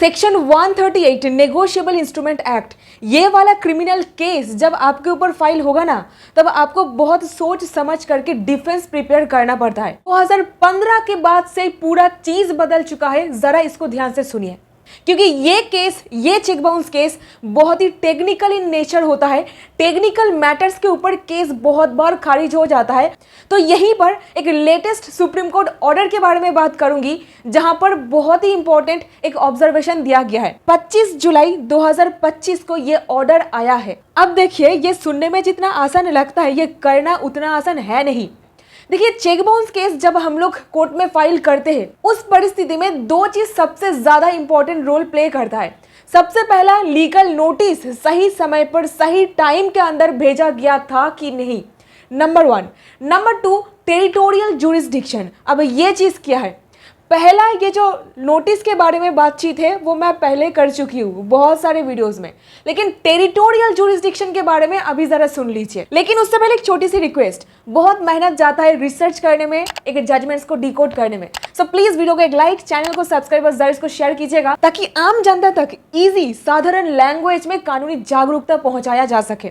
Section 138 negotiable instrument act, ये वाला criminal case जब आपके ऊपर फाइल होगा ना, तब आपको बहुत सोच समझ करके डिफेंस प्रिपेयर करना पड़ता है। 2015 के बाद से पूरा चीज बदल चुका है, जरा इसको ध्यान से सुनिए, क्योंकि ये केस, ये चेक बाउंस केस बहुत ही टेक्निकल इन नेचर होता है। टेक्निकल मैटर्स के ऊपर केस बहुत बार खारिज हो जाता है। तो यहीं पर एक लेटेस्ट सुप्रीम कोर्ट ऑर्डर के बारे में बात करूंगी, जहां पर बहुत ही इंपॉर्टेंट एक ऑब्जर्वेशन दिया गया है। 25 जुलाई 2025 को ये ऑर्डर आया है। अब देखिए, ये सुनने में जितना आसान लगता है, ये करना उतना आसान है नहीं। देखिए, चेक बाउंस केस जब हम लोग कोर्ट में फाइल करते हैं, उस परिस्थिति में दो चीज सबसे ज्यादा इंपॉर्टेंट रोल प्ले करता है। सबसे पहला, लीगल नोटिस सही समय पर सही टाइम के अंदर भेजा गया था कि नहीं, नंबर 1। Number 2, territorial jurisdiction. अब ये चीज क्या है? पहला, ये जो नोटिस के बारे में बातचीत है वो मैं पहले कर चुकी हूँ बहुत सारे वीडियोस में, लेकिन टेरिटोरियल जुरिस्डिक्शन के बारे में अभी जरा सुन लीजिए। लेकिन उससे पहले एक छोटी सी रिक्वेस्ट, बहुत मेहनत जाता है रिसर्च करने में, एक जजमेंट्स को डिकोड करने में। सो प्लीज वीडियो को एक लाइक, चैनल को सब्सक्राइब और जरा इसको शेयर कीजिएगा, ताकि आम जनता तक इजी साधारण लैंग्वेज में कानूनी जागरूकता पहुंचाया जा सके।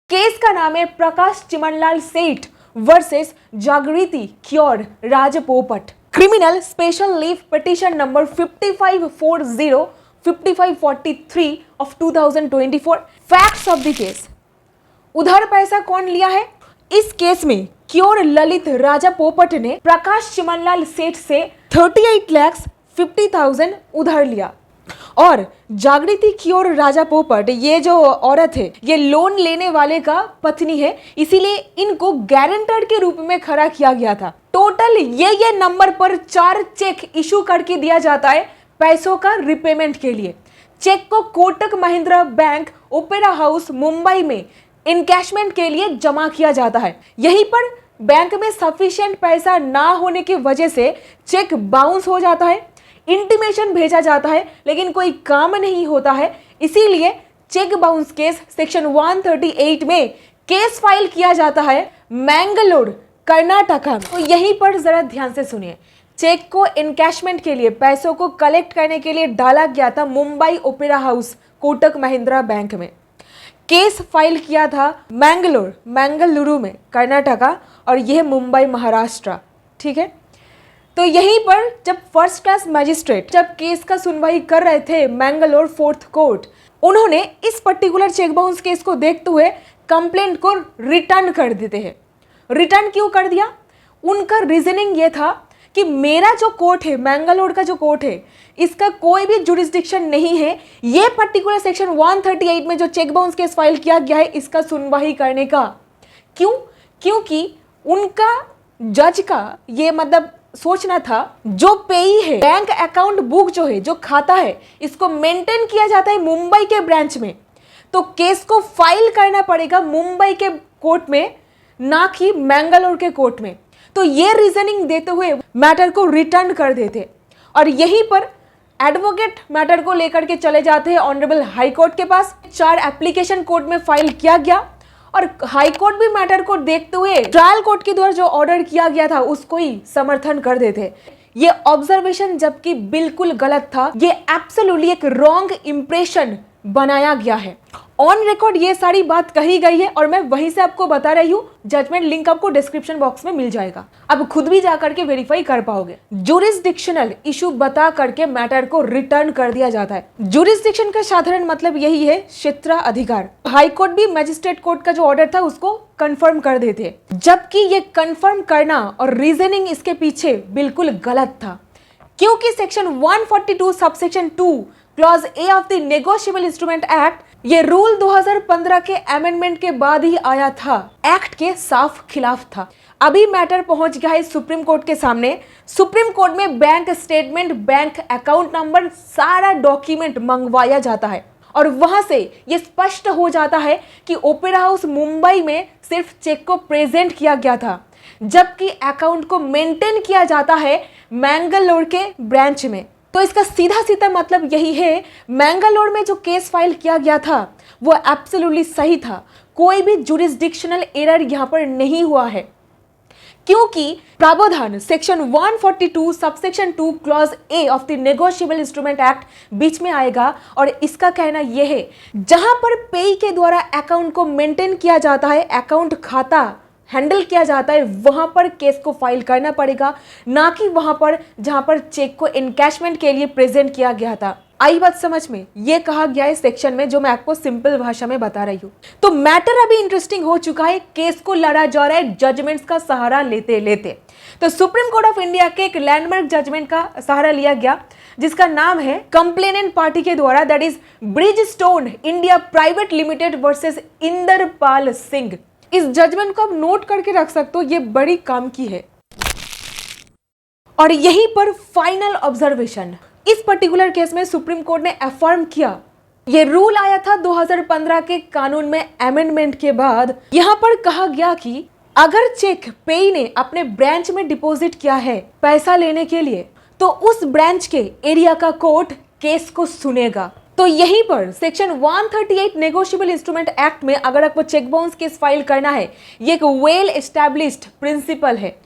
केस का नाम है प्रकाश चिमनलाल सेठ वर्सेस जागृति क्योर Rajpopat, criminal special leave petition number 5540-5543 of 2024। Facts of the case. उधार पैसा कौन लिया है? इस केस में क्योर ललित राजापोपट ने प्रकाश चिमनलाल सेठ से 38,50,000 उधार लिया, और जागृति क्योर राजापोपट, ये जो औरत है, ये लोन लेने वाले का पत्नी है, इसीलिए इनको गारंटर के रूप में खड़ा किया गया था। टोटल ये नंबर पर 4 चेक इशू करके दिया जाता है पैसों का रिपेमेंट के लिए। चेक को Kotak Mahindra bank, opera house, Mumbai में इनकैशमेंट के लिए जमा किया जाता है। यहीं पर बैंक में सफिशिएंट पैसा ना होने की वजह से चेक बाउंस हो जाता है। इंटीमेशन भेजा जाता है, लेकिन कोई काम नहीं होता है। इसीलिए चेक बाउंस केस सेक्शन 138 में केस फाइल किया जाता है मैंगलोर, कर्नाटका। तो यहीं पर जरा ध्यान से सुनिए। चेक को इनकैशमेंट के लिए, पैसों को कलेक्ट करने के लिए डाला गया था Mumbai opera house, Kotak Mahindra bank में। केस फाइल किया था मैंगलुरु में, कर्नाटका, और यह मुंबई, महाराष्ट्र। ठीक है। तो यहीं पर जब फर्स्ट क्लास मजिस्ट्रेट जब केस का सुनवाई कर रहे थे मैंगलोर फोर्थ कोर्ट, उन्होंने इस पर्टिकुलर चेक बाउंस केस को देखते हुए कंप्लेंट को रिटर्न कर देते हैं। रिटर्न क्यों कर दिया? उनका रीजनिंग ये था कि मेरा जो कोर्ट है, मैंगलोर का जो कोर्ट है, इसका कोई भी जुरिस्डिक्शन नहीं है ये पर्टिकुलर सेक्शन 138 में जो चेक बाउंस केस फाइल किया गया है इसका सुनवाई करने का। क्यों? क्योंकि उनका जज का ये मतलब सोचना था, जो पेई है, बैंक अकाउंट बुक जो है, जो खाता है, इसको मेंटेन किया जाता है मुंबई के ब्रांच में, तो केस को फाइल करना पड़ेगा मुंबई के कोर्ट में, ना कि मैंगलोर के कोर्ट में। तो ये रीजनिंग देते हुए मैटर को रिटर्न कर देते, और यहीं पर एडवोकेट मैटर को लेकर के चले जाते हैं ऑनरेबल हाई कोर्ट के पास। 4 एप्लीकेशन कोर्ट में फाइल किया गया, और हाई कोर्ट भी मैटर को देखते हुए ट्रायल कोर्ट के द्वारा जो ऑर्डर किया गया था उसको ही समर्थन कर देते। ये ऑब्जर्वेशन जबकि बिल्कुल गलत था, ये एब्सोल्युटली एक रॉन्ग इंप्रेशन बनाया गया है। ऑन रिकॉर्ड ये सारी बात कही गई है, और मैं वहीं से आपको बता रही हूँ। जजमेंट लिंक आपको डिस्क्रिप्शन बॉक्स में मिल जाएगा, अब खुद भी जाकर के वेरीफाई कर पाओगे। जुरिस्डिक्शनल इशू बता करके मैटर को रिटर्न कर दिया जाता है। जुरिस्डिक्शन का साधारण मतलब यही है, क्षेत्राधिकार। हाई कोर्ट भी मजिस्ट्रेट कोर्ट का जो ऑर्डर था उसको कंफर्म कर देते, जबकि ये कंफर्म करना और रीजनिंग इसके पीछे बिल्कुल गलत था। क्योंकि section 142 subsection 2 clause A of the negotiable instrument act, ये रूल 2015 के अमेंडमेंट के बाद ही आया था, एक्ट के साफ खिलाफ था। अभी मैटर पहुंच गया है सुप्रीम कोर्ट के सामने। सुप्रीम कोर्ट में bank statement, bank account number, सारा डॉक्यूमेंट मंगवाया जाता है, और वहां से ये स्पष्ट हो जाता है कि ओपेरा हाउस मुंबई में सिर्फ चेक को प्रेजेंट किया गया था, जबकि अकाउंट को मेंटेन किया जाता है मैंगलोर के ब्रांच में। तो इसका सीधा सीधा मतलब यही है, मैंगलोर में जो केस फाइल किया गया था वो एब्सोल्युटली सही था, कोई भी जुरिस्डिक्शनल एरर यहां पर नहीं हुआ है। क्योंकि प्रावधान section 142 subsection 2 clause A of the negotiable instrument act बीच में आएगा और इसका कहना यह है जहां पर पेई के द्वारा अकाउंट को मेंटेन किया जाता है, अकाउंट खाता हैंडल किया जाता है, वहां पर केस को फाइल करना पड़ेगा, ना कि वहां पर जहां पर चेक को इनकैशमेंट के लिए प्रेजेंट किया गया था। आई बात समझ में? ये कहा गया है सेक्शन में, जो मैं आपको सिंपल भाषा में बता रही हूं। तो मैटर अभी इंटरेस्टिंग हो चुका है, केस को लड़ा जा रहा है जजमेंट्स का सहारा लेते लेते। तो सुप्रीम कोर्ट ऑफ इंडिया के एक लैंडमार्क जजमेंट का सहारा लिया गया, जिसका नाम है कंप्लेनेंट पार्टी के द्वारा, that is Bridgestone India private limited versus Inderpal Singh. इस जजमेंट को आप नोट करके रख सकते हो, ये बड़ी काम की है। और यहीं पर फाइनल ऑब्जर्वेशन, इस पर्टिकुलर केस में सुप्रीम कोर्ट ने अफर्म किया, ये रूल आया था 2015 के कानून में अमेंडमेंट के बाद। यहां पर कहा गया कि अगर चेक पेई ने अपने ब्रांच में डिपॉजिट किया है पैसा लेने के लिए, तो उस ब्रांच के एरिया का कोर्ट केस को सुनेगा। तो यहीं पर सेक्शन 138 नेगोशिएबल इंस्ट्रूमेंट एक्ट में अगर आपको चेक बाउंस केस फाइल करना है, ये एक वेल एस्टैब्लिश्ड प्रिंसिपल है,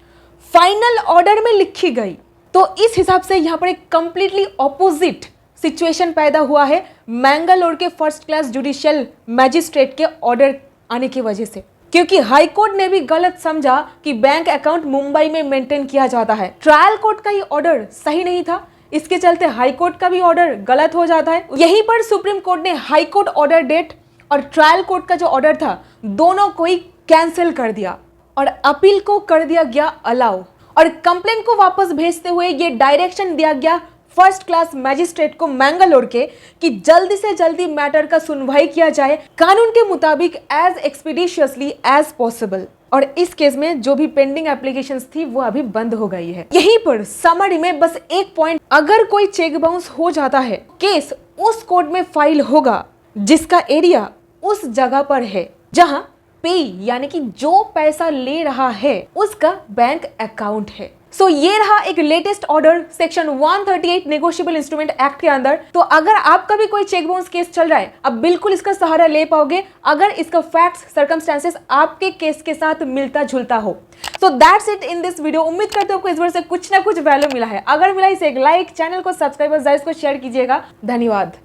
फाइनल ऑर्डर में लिखी गई। तो इस हिसाब से यहाँ पर एक कंप्लीटली ऑपोजिट सिचुएशन पैदा हुआ है मैंगलोर के फर्स्ट क्लास जुडिशियल मैजिस्ट्रेट के ऑर्डर आने की वजह से, क्योंकि हाई कोर्ट ने भी गलत समझा कि बैंक अकाउंट मुंबई में मेंटेन किया जाता है। ट्रायल कोर्ट का ही ऑर्डर सही नहीं था, इसके चलते हाई कोर्ट का भी ऑर्डर गलत हो जाता है। यहीं पर सुप्रीम कोर्ट ने हाई कोर्ट ऑर्डर डेट और ट्रायल कोर्ट का जो ऑर्डर था, दोनों को ही कैंसिल कर दिया और अपील को कर दिया गया अलाउ। और कंप्लेंट को वापस भेजते हुए ये डायरेक्शन दिया गया फर्स्ट क्लास मैजिस्ट्रेट को मैंगलोर के कि जल्दी से जल्दी मैटर का सुनवाई किया जाए कानून के मुताबिक एज एक्सपीडिशियसली एज पॉसिबल। और इस केस में जो भी पेंडिंग एप्लीकेशंस थी वो अभी बंद हो गई है। यहीं पर समरी में बस एक पॉइंट, अगर कोई चेक बाउंस हो जाता है, केस उस कोर्ट में फाइल होगा जिसका एरिया उस जगह पर है जहां पेई यानी कि जो पैसा ले रहा है उसका बैंक अकाउंट है। सो ये रहा एक latest order section 138 negotiable instrument act के अंदर। तो अगर आपका भी कोई चेक बाउंस केस चल रहा है, अब बिल्कुल इसका सहारा ले पाओगे अगर इसका फैक्ट्स सर्कमस्टेंसेस आपके केस के साथ मिलता जुलता हो। So that's it in this video. उम्मीद करते हो आपको इस वीडियो से कुछ ना कुछ वैल्यू मिला है। अगर मिला इसे एक लाइक, चैनल को सब्सक्राइब और को शेयर कीजिएगा। धन्यवाद।